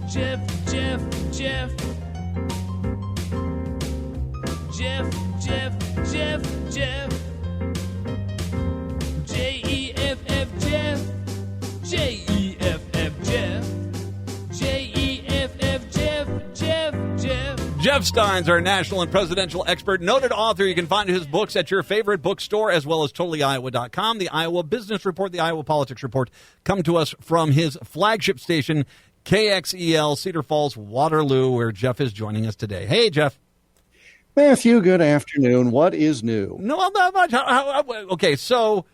Jeff. Jeff. Jeff. Jeff Stein's our national and presidential expert, noted author. You can find his books at your favorite bookstore as well as totallyiowa.com. The Iowa Business Report, the Iowa Politics Report come to us from his flagship station, KXEL, Cedar Falls, Waterloo, where Jeff is joining us today. Hey, Jeff. Matthew, good afternoon. What is new? No, not much. Okay, so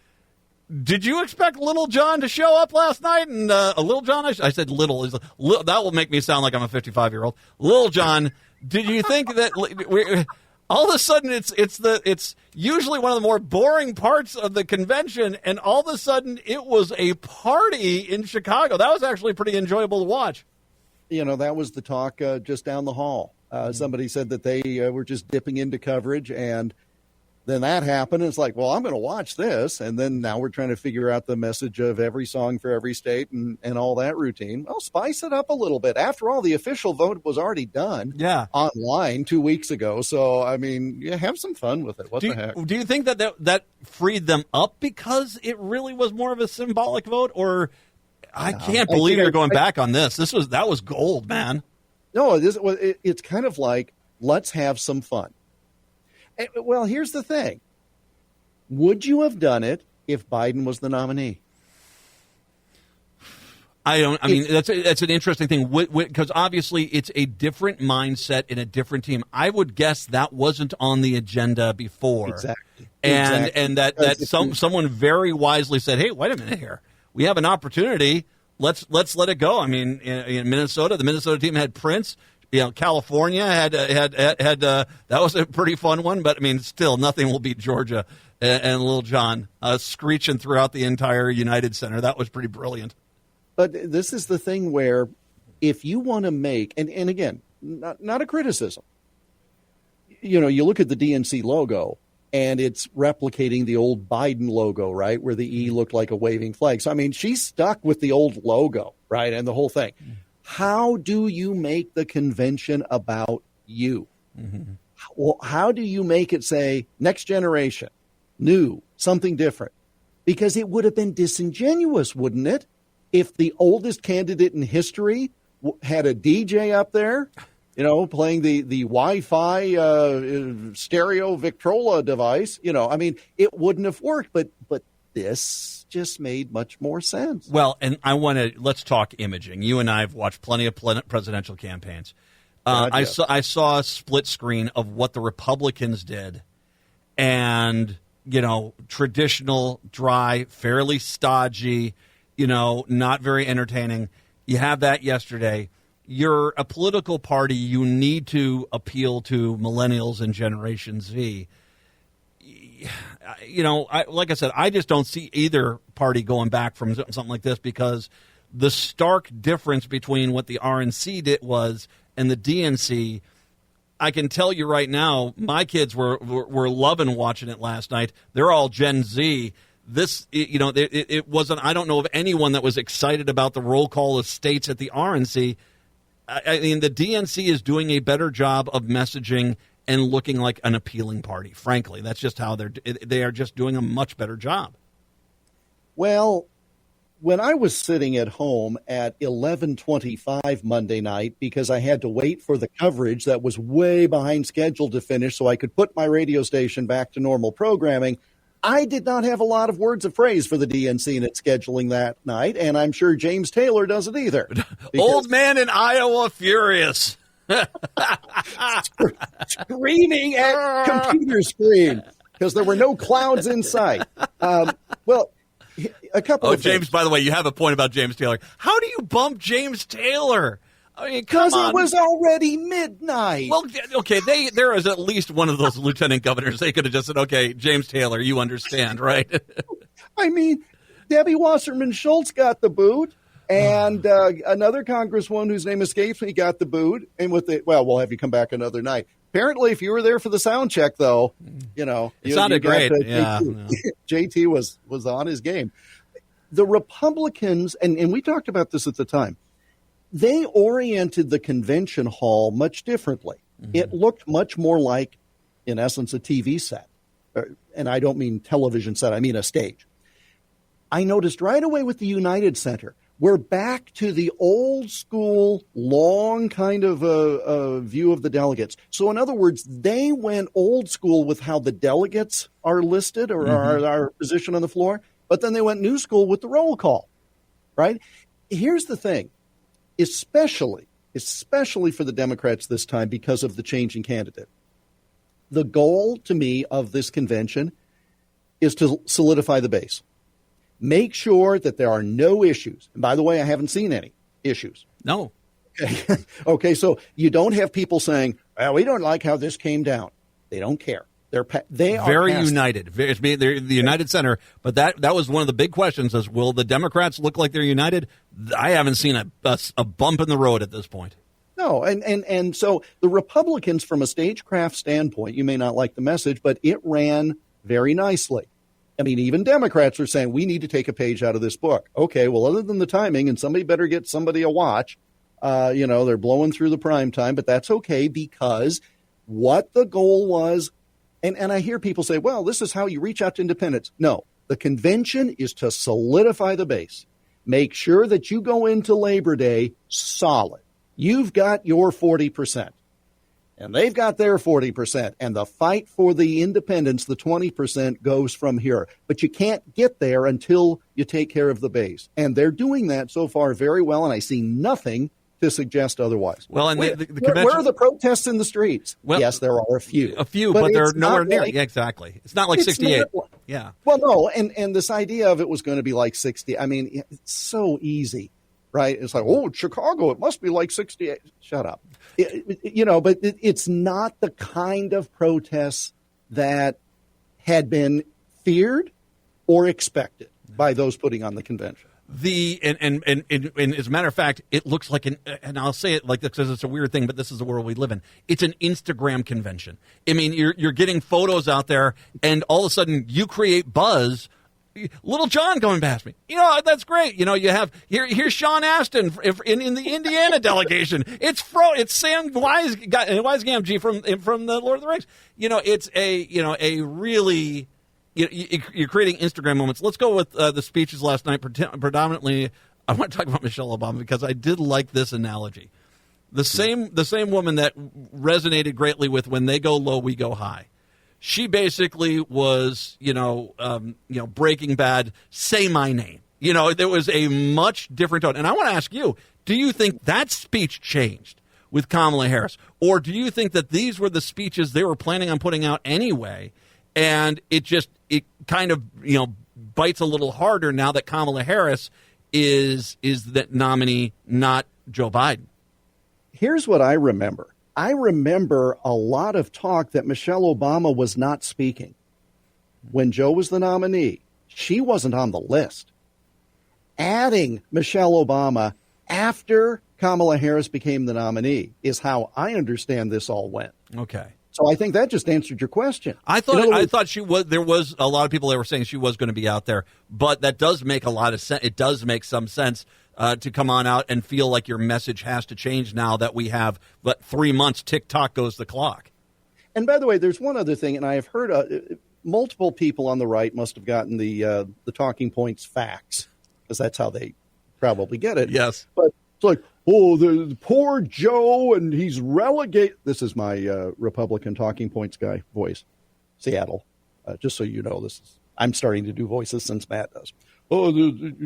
did you expect Little John to show up last night? And Little John, I said little. That will make me sound like I'm a 55-year-old. Little John, did you think that all of a sudden it's usually one of the more boring parts of the convention, and all of a sudden it was a party in Chicago? That was actually pretty enjoyable to watch. You know, that was the talk just down the hall. Somebody said that they were just dipping into coverage, and then that happened. And it's like, well, I'm going to watch this. And then now we're trying to figure out the message of every song for every state and all that routine. Well, spice it up a little bit. After all, the official vote was already done online 2 weeks ago. So, I mean, have some fun with it. What the heck? Do you think that freed them up because it really was more of a symbolic vote? Or I can't believe you're going back on this. That was gold, man. No, it's kind of like, let's have some fun. Well, here's the thing. Would you have done it if Biden was the nominee? That's an interesting thing because obviously it's a different mindset in a different team. I would guess that wasn't on the agenda before. Exactly. And that someone very wisely said, "Hey, wait a minute here. We have an opportunity. Let's let it go." I mean, in Minnesota, the Minnesota team had Prince. You know, California had that was a pretty fun one, but I mean, still nothing will beat Georgia and Little John screeching throughout the entire United Center. That was pretty brilliant. But this is the thing where if you want to make, and again, not a criticism, you know, you look at the DNC logo and it's replicating the old Biden logo, right, where the E looked like a waving flag. So, I mean, she's stuck with the old logo, right, and the whole thing. How do you make the convention about you? Mm-hmm. Well, how do you make it say next generation, new, something different? Because it would have been disingenuous, wouldn't it, if the oldest candidate in history had a DJ up there, you know, playing the Wi-Fi stereo Victrola device? You know, I mean, it wouldn't have worked, but this just made much more sense. Well, and let's talk imaging. You and I have watched plenty of presidential campaigns. I saw a split screen of what the Republicans did, and, you know, traditional, dry, fairly stodgy, you know, not very entertaining. You have that yesterday. You're a political party. You need to appeal to millennials and Generation Z. You know, like I said, I just don't see either party going back from something like this, because the stark difference between what the RNC did was and the DNC, I can tell you right now, my kids were loving watching it last night. They're all Gen Z. This, you know, it wasn't. I don't know of anyone that was excited about the roll call of states at the RNC. I mean, the DNC is doing a better job of messaging and looking like an appealing party. Frankly, that's just how they are just doing a much better job. Well, when I was sitting at home at 11:25 Monday night, because I had to wait for the coverage that was way behind schedule to finish so I could put my radio station back to normal programming, I did not have a lot of words of praise for the DNC in its scheduling that night, and I'm sure James Taylor doesn't either. Old man in Iowa furious. Screaming at computer screen because there were no clouds in sight. Well, a couple of James, things. by the way, you have a point about James Taylor. How do you bump James Taylor? I mean, because it was already midnight. Well, okay, there is at least one of those lieutenant governors. They could have just said, okay, James Taylor, you understand, right? I mean, Debbie Wasserman Schultz got the boot. And another congresswoman whose name escapes me got the boot. And we'll have you come back another night. Apparently, if you were there for the sound check, though, you know, it sounded great. JT was on his game. The Republicans, and we talked about this at the time, they oriented the convention hall much differently. Mm-hmm. It looked much more like, in essence, a TV set. And I don't mean television set, I mean a stage. I noticed right away with the United Center, we're back to the old school, long kind of a view of the delegates. So in other words, they went old school with how the delegates are listed or are positioned on the floor, but then they went new school with the roll call, right? Here's the thing, especially for the Democrats this time because of the changing candidate. The goal, to me, of this convention is to solidify the base. Make sure that there are no issues. And by the way, I haven't seen any issues. No. Okay, okay, so you don't have people saying, well, we don't like how this came down. They don't care. They are very united. They're the United Center. But that was one of the big questions is, will the Democrats look like they're united? I haven't seen a bump in the road at this point. No, and so the Republicans, from a stagecraft standpoint, you may not like the message, but it ran very nicely. I mean, even Democrats are saying, we need to take a page out of this book. Okay, well, other than the timing, and somebody better get somebody a watch, they're blowing through the prime time, but that's okay because what the goal was, and I hear people say, well, this is how you reach out to independents. No, the convention is to solidify the base. Make sure that you go into Labor Day solid. You've got your 40%, and they've got their 40%, and the fight for the independents, the 20%, goes from here. But you can't get there until you take care of the base. And they're doing that so far very well, and I see nothing to suggest otherwise. Well, and the convention, where are the protests in the streets? Well, yes, there are a few. But they're nowhere near. Yeah, exactly. It's not like 68. Yeah. Well, no, and this idea of it was going to be like 60, I mean, it's so easy. Right? It's like, oh, Chicago, it must be like 68. Shut up. But it's not the kind of protests that had been feared or expected by those putting on the convention. And as a matter of fact, it looks like and I'll say it like this because it's a weird thing, but this is the world we live in. It's an Instagram convention. I mean, you're getting photos out there, and all of a sudden you create buzz. Little John going past me. That's great. You have here's Sean Astin in the Indiana delegation. It's Sam Weisgamgee from the Lord of the Rings. It's a really you're creating Instagram moments. Let's go with the speeches last night. Predominantly, I want to talk about Michelle Obama because I did like this analogy. The same woman that resonated greatly with when they go low, we go high. She basically was, Breaking Bad, say my name. There was a much different tone. And I want to ask you, do you think that speech changed with Kamala Harris? Or do you think that these were the speeches they were planning on putting out anyway, and it kind of, bites a little harder now that Kamala Harris is the nominee, not Joe Biden? Here's what I remember. I remember a lot of talk that Michelle Obama was not speaking. When Joe was the nominee, she wasn't on the list. Adding Michelle Obama after Kamala Harris became the nominee is how I understand this all went. Okay. So I think that just answered your question. I thought she was. There was a lot of people that were saying she was going to be out there, but that does make a lot of sense. It does make some sense to come on out and feel like your message has to change now that we have 3 months. TikTok goes the clock. And by the way, there's one other thing, and I have heard multiple people on the right must have gotten the talking points facts because that's how they probably get it. Yes, but it's like, oh, the poor Joe, and he's relegated. This is my Republican talking points guy voice, Seattle. Just so you know, I'm starting to do voices since Matt does. Oh,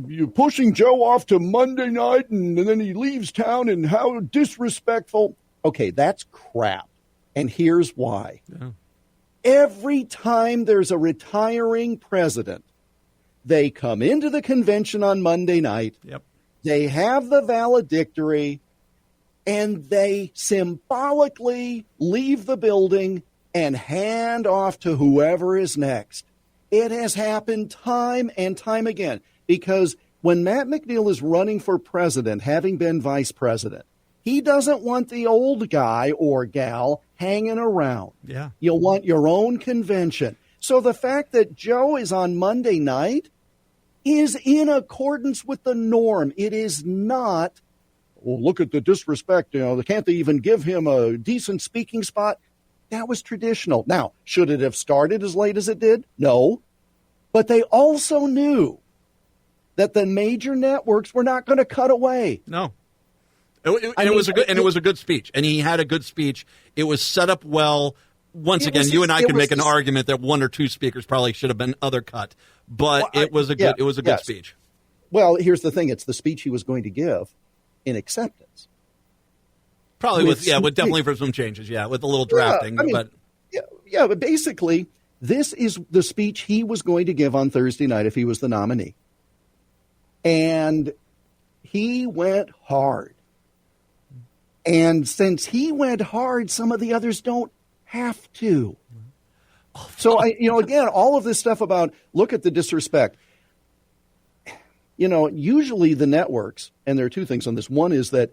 you're pushing Joe off to Monday night, and then he leaves town, and how disrespectful. Okay, that's crap, and here's why. Yeah. Every time there's a retiring president, they come into the convention on Monday night. Yep. They have the valedictory, and they symbolically leave the building and hand off to whoever is next. It has happened time and time again because when Matt McNeil is running for president, having been vice president, he doesn't want the old guy or gal hanging around. Yeah. You'll want your own convention. So the fact that Joe is on Monday night is in accordance with the norm. It is not well, look at the disrespect. Can't they even give him a decent speaking spot? That was traditional. Now, should it have started as late as it did? No. But they also knew that the major networks were not going to cut away. No. It was a good speech, and he had a good speech. It was set up well. Once again, you and I could make an argument that one or two speakers probably should have been other cut, but it was a good speech. Well, here's the thing: it's the speech he was going to give in acceptance. Probably with definitely for some changes, with a little drafting, but basically, this is the speech he was going to give on Thursday night if he was the nominee, and he went hard. And since he went hard, some of the others don't have to. So, again, all of this stuff about look at the disrespect. Usually the networks, and there are two things on this. One is that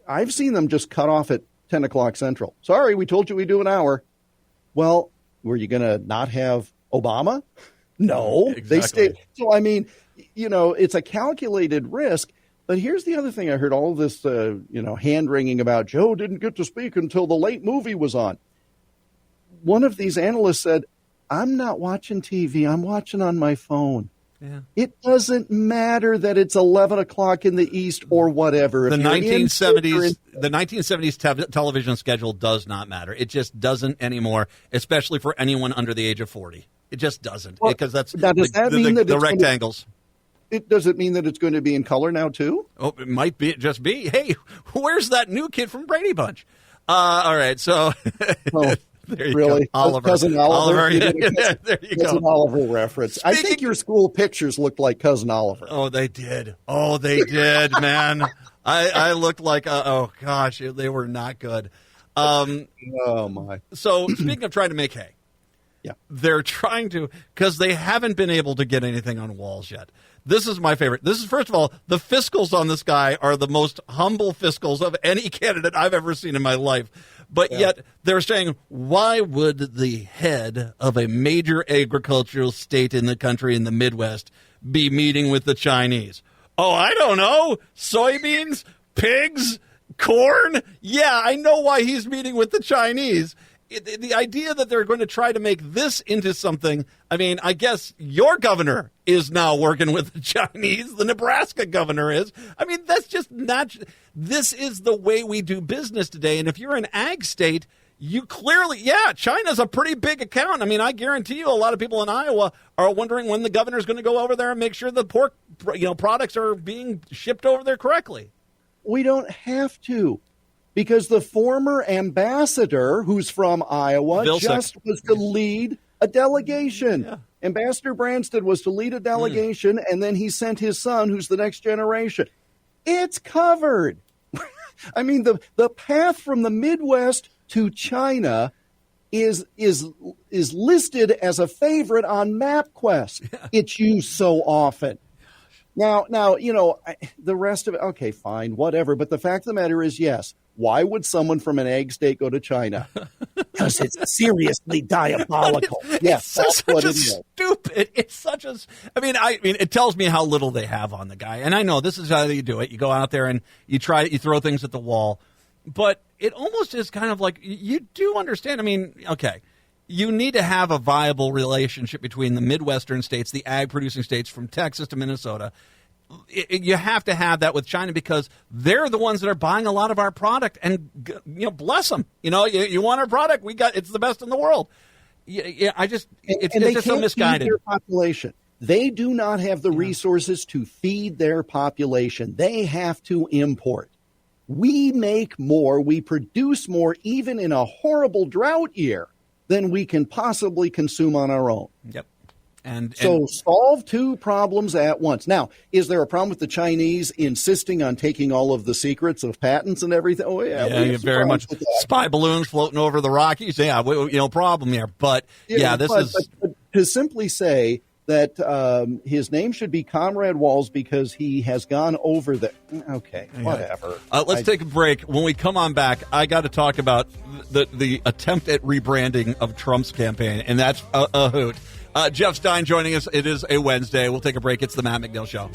I've seen them just cut off at 10 o'clock Central. Sorry, we told you we'd do an hour. Well, were you going to not have Obama? No. Exactly. They stayed. So, it's a calculated risk. But here's the other thing. I heard all this, hand-wringing about Joe didn't get to speak until the late movie was on. One of these analysts said, I'm not watching TV. I'm watching on my phone. Yeah. It doesn't matter that it's 11 o'clock in the East or whatever. The 1970s television schedule does not matter. It just doesn't anymore, especially for anyone under the age of 40. It just doesn't, because that's the rectangles. Does it mean that it's going to be in color now, too? Oh, it might just be. Hey, where's that new kid from Brady Bunch? All right, so there you go. Oliver. Cousin Oliver. There you go. That's an Oliver reference. I think your school pictures looked like Cousin Oliver. Oh, they did. Man. I looked like, oh, gosh, they were not good. Oh, my. So, speaking of trying to make hay, they're trying to, because they haven't been able to get anything on walls yet. This is my favorite. This is, first of all, the fiscals on this guy are the most humble fiscals of any candidate I've ever seen in my life. But yet they're saying, why would the head of a major agricultural state in the country in the Midwest be meeting with the Chinese? Oh, I don't know. Soybeans, pigs, corn. Yeah, I know why he's meeting with the Chinese. The idea that they're going to try to make this into something, I guess your governor is now working with the Chinese. The Nebraska governor is. That's just not. This is the way we do business today. And if you're an ag state, you clearly, China's a pretty big account. I guarantee you a lot of people in Iowa are wondering when the governor's going to go over there and make sure the pork, products are being shipped over there correctly. We don't have to. Because the former ambassador, who's from Iowa, was to lead a delegation. Yeah. Ambassador Branstad was to lead a delegation, and then he sent his son, who's the next generation. It's covered. The path from the Midwest to China is listed as a favorite on MapQuest. Yeah. It's used so often. Now, the rest of it, okay, fine, whatever. But the fact of the matter is, yes. Why would someone from an egg state go to China? Because it's seriously diabolical. Yes, that's what it is. Stupid. It's such a. It tells me how little they have on the guy. And I know this is how you do it. You go out there and you throw things at the wall. But it almost is kind of like you do understand. Okay, you need to have a viable relationship between the Midwestern states, the ag producing states from Texas to Minnesota. You have to have that with China because they're the ones that are buying a lot of our product, and bless them. You want our product? It's the best in the world. It's just so misguided. Feed their population. They do not have the resources to feed their population. They have to import. We make more, we produce more, even in a horrible drought year, than we can possibly consume on our own. Yep. So solve two problems at once. Now, is there a problem with the Chinese insisting on taking all of the secrets of patents and everything? Oh, yeah, very much. Spy balloons floating over the Rockies. Yeah, problem here. But, but to simply say that his name should be Comrade Walls because he has gone over the... Okay, whatever. Let's take a break. When we come on back, I got to talk about the attempt at rebranding of Trump's campaign, and that's a hoot. Jeff Stein joining us. It is a Wednesday. We'll take a break. It's the Matt McNeil Show.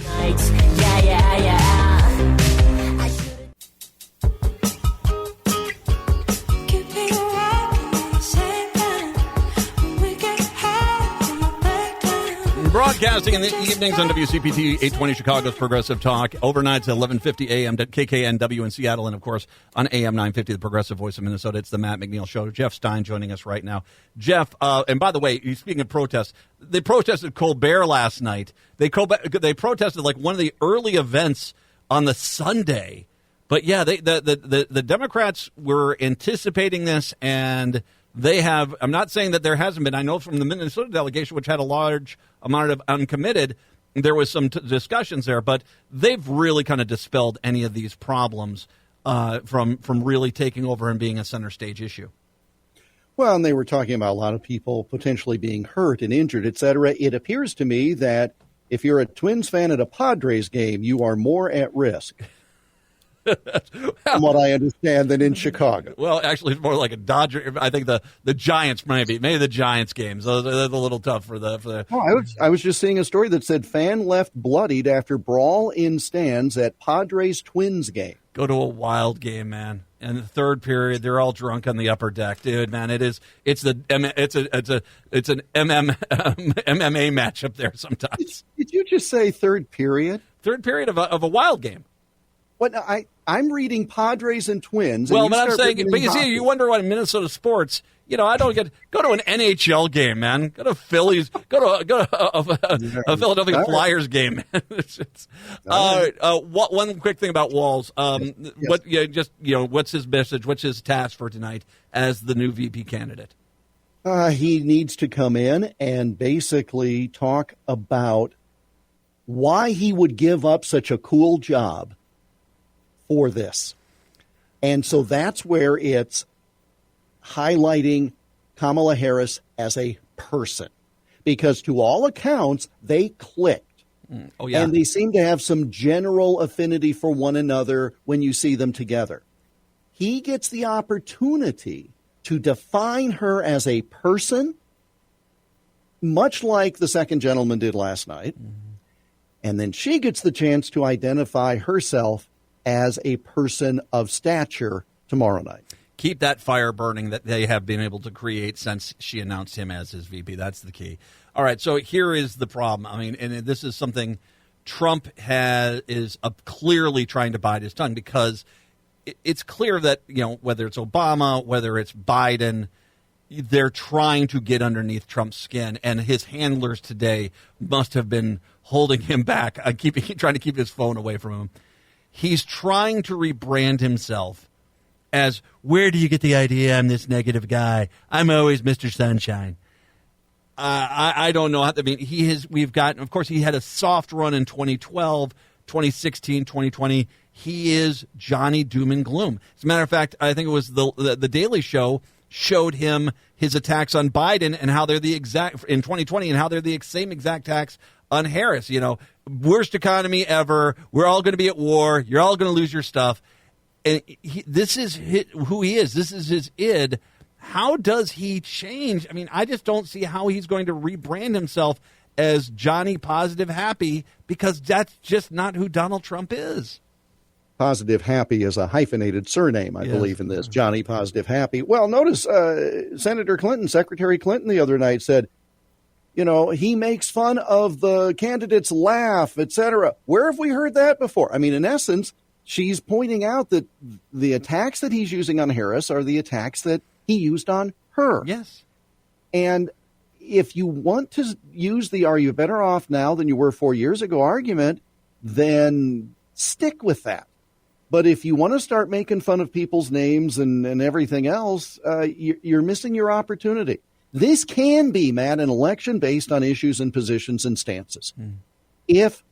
Broadcasting in the evenings on WCPT 820 Chicago's Progressive Talk. Overnights at 11:50 a.m. at KKNW in Seattle. And, of course, on AM 950, the Progressive Voice of Minnesota. It's the Matt McNeil Show. Jeff Stein joining us right now. Jeff, and by the way, speaking of protests, they protested Colbert last night. They protested like one of the early events on the Sunday. But, yeah, the Democrats were anticipating this, and they have – I'm not saying that there hasn't been. I know from the Minnesota delegation, which had a large amount of uncommitted, there was some discussions there. But they've really kind of dispelled any of these problems from really taking over and being a center stage issue. Well, and they were talking about a lot of people potentially being hurt and injured, et cetera. It appears to me that if you're a Twins fan at a Padres game, you are more at risk. From what I understand, than in Chicago. Well, actually, it's more like a Dodger. I think the Giants maybe the Giants games. Those are a little tough for the. Oh, I was just seeing a story that said fan left bloodied after brawl in stands at Padres Twins game. Go to a Wild game, man. And the third period, they're all drunk on the upper deck, dude. Man, it's an MMA match up there sometimes. Did you just say third period? Third period of a Wild game. What I'm reading Padres and Twins. Well, but I'm saying, but you see, you wonder why in Minnesota sports, I don't go to an NHL game, man. Go to Phillies. Go to a Philadelphia Flyers game. One quick thing about Walz. Yes. What's his message? What's his task for tonight as the new VP candidate? He needs to come in and basically talk about why he would give up such a cool job for this. And so that's where it's highlighting Kamala Harris as a person, because to all accounts, they clicked. Oh, yeah. And they seem to have some general affinity for one another when you see them together. He gets the opportunity to define her as a person, much like the second gentleman did last night. Mm-hmm. And then she gets the chance to identify herself as a person of stature tomorrow night. Keep that fire burning that they have been able to create since she announced him as his VP. That's the key. All right, so here is the problem. I mean, and this is something Trump is clearly trying to bite his tongue, because it's clear that, whether it's Obama, whether it's Biden, they're trying to get underneath Trump's skin, and his handlers today must have been holding him back, trying to keep his phone away from him. He's trying to rebrand himself as, where do you get the idea I'm this negative guy? I'm always Mr. Sunshine. I don't know. I mean, of course, he had a soft run in 2012, 2016, 2020. He is Johnny Doom and Gloom. As a matter of fact, I think it was the Daily Show showed him his attacks on Biden and how they're the exact, in 2020, and how they're the same exact attacks on Harris. Worst economy ever. We're all going to be at war. You're all going to lose your stuff. And this is who he is. This is his id. How does he change? I mean, I just don't see how he's going to rebrand himself as Johnny Positive Happy, because that's just not who Donald Trump is. Positive Happy is a hyphenated surname, I believe, in this. Johnny Positive Happy. Well, notice Senator Clinton, Secretary Clinton the other night said, he makes fun of the candidates, laugh, etc. Where have we heard that before? I mean, in essence, she's pointing out that the attacks that he's using on Harris are the attacks that he used on her. Yes. And if you want to use the "are you better off now than you were 4 years ago" argument, then stick with that. But if you want to start making fun of people's names and everything else, you're missing your opportunity. This can be, Matt, an election based on issues and positions and stances. If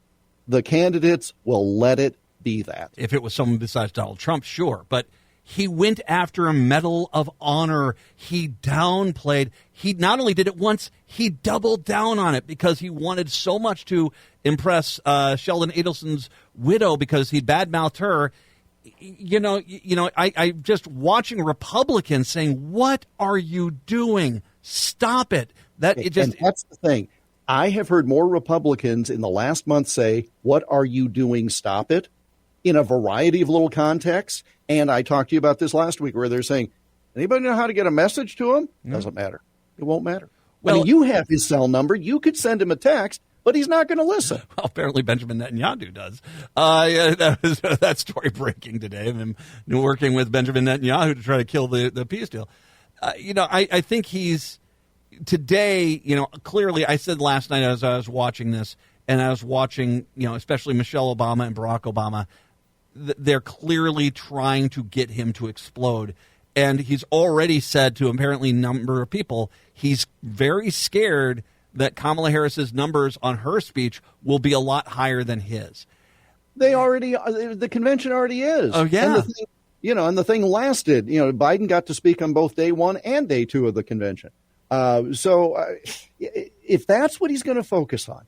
the candidates will let it be that. If it was someone besides Donald Trump, sure. But he went after a Medal of Honor. He downplayed. He not only did it once, he doubled down on it, because he wanted so much to impress Sheldon Adelson's widow, because he badmouthed her. I just watching Republicans saying, "What are you doing? Stop it." And that's the thing. I have heard more Republicans in the last month say, "What are you doing? Stop it," in a variety of little contexts. And I talked to you about this last week, where they're saying, anybody know how to get a message to him? Doesn't matter. It won't matter. Well, you have his cell number. You could send him a text, but he's not going to listen. Well, apparently Benjamin Netanyahu does. Yeah, that story breaking today. I'm working with Benjamin Netanyahu to try to kill the peace deal. I think he's today. Clearly, I said last night as I was watching this, and I was watching, especially Michelle Obama and Barack Obama. They're clearly trying to get him to explode. And he's already said to apparently a number of people, he's very scared that Kamala Harris's numbers on her speech will be a lot higher than his. The convention already is. Oh, yeah. And the thing lasted. Biden got to speak on both day one and day two of the convention. If that's what he's going to focus on,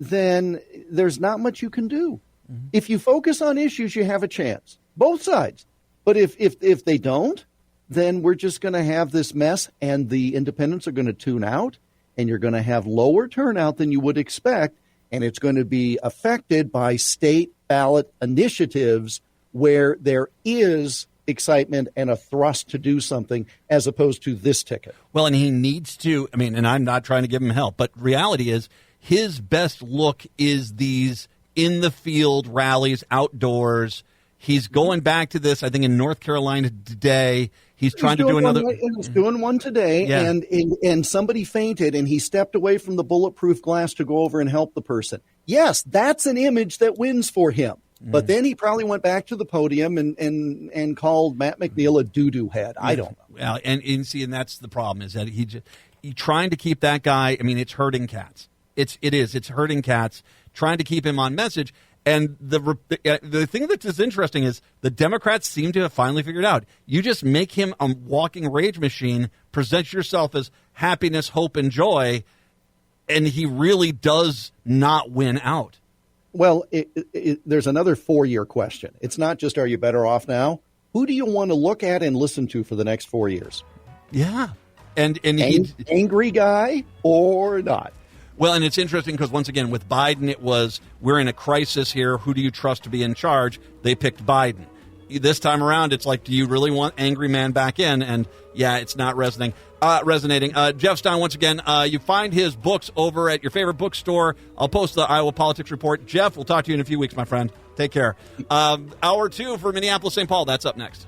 then there's not much you can do. Mm-hmm. If you focus on issues, you have a chance. Both sides. But if they don't, then we're just going to have this mess, and the independents are going to tune out, and you're going to have lower turnout than you would expect, and it's going to be affected by state ballot initiatives where there is excitement and a thrust to do something as opposed to this ticket. Well, and he needs to, and I'm not trying to give him help, but reality is his best look is these in-the-field rallies outdoors. He's going back to this, I think, in North Carolina today. He's trying to do another. He's doing one today, yeah. and somebody fainted, and he stepped away from the bulletproof glass to go over and help the person. Yes, that's an image that wins for him. But then he probably went back to the podium and called Matt McNeil a doo-doo head. I don't know. Well, and that's the problem, is that he trying to keep that guy. It's hurting cats. It's hurting cats. Trying to keep him on message. And the thing that is interesting is the Democrats seem to have finally figured out. You just make him a walking rage machine, present yourself as happiness, hope, and joy, and he really does not win out. Well, there's another 4-year question. It's not just, are you better off now? Who do you want to look at and listen to for the next 4 years? Yeah. And angry guy or not? Well, and it's interesting because, once again, with Biden, it was, we're in a crisis here. Who do you trust to be in charge? They picked Biden. This time around, it's like, do you really want angry man back in? And, yeah, it's not resonating. Jeff Stein, once again, you find his books over at your favorite bookstore. I'll post the Iowa Politics Report. Jeff, we'll talk to you in a few weeks, my friend. Take care. Hour 2 for Minneapolis, St. Paul. That's up next.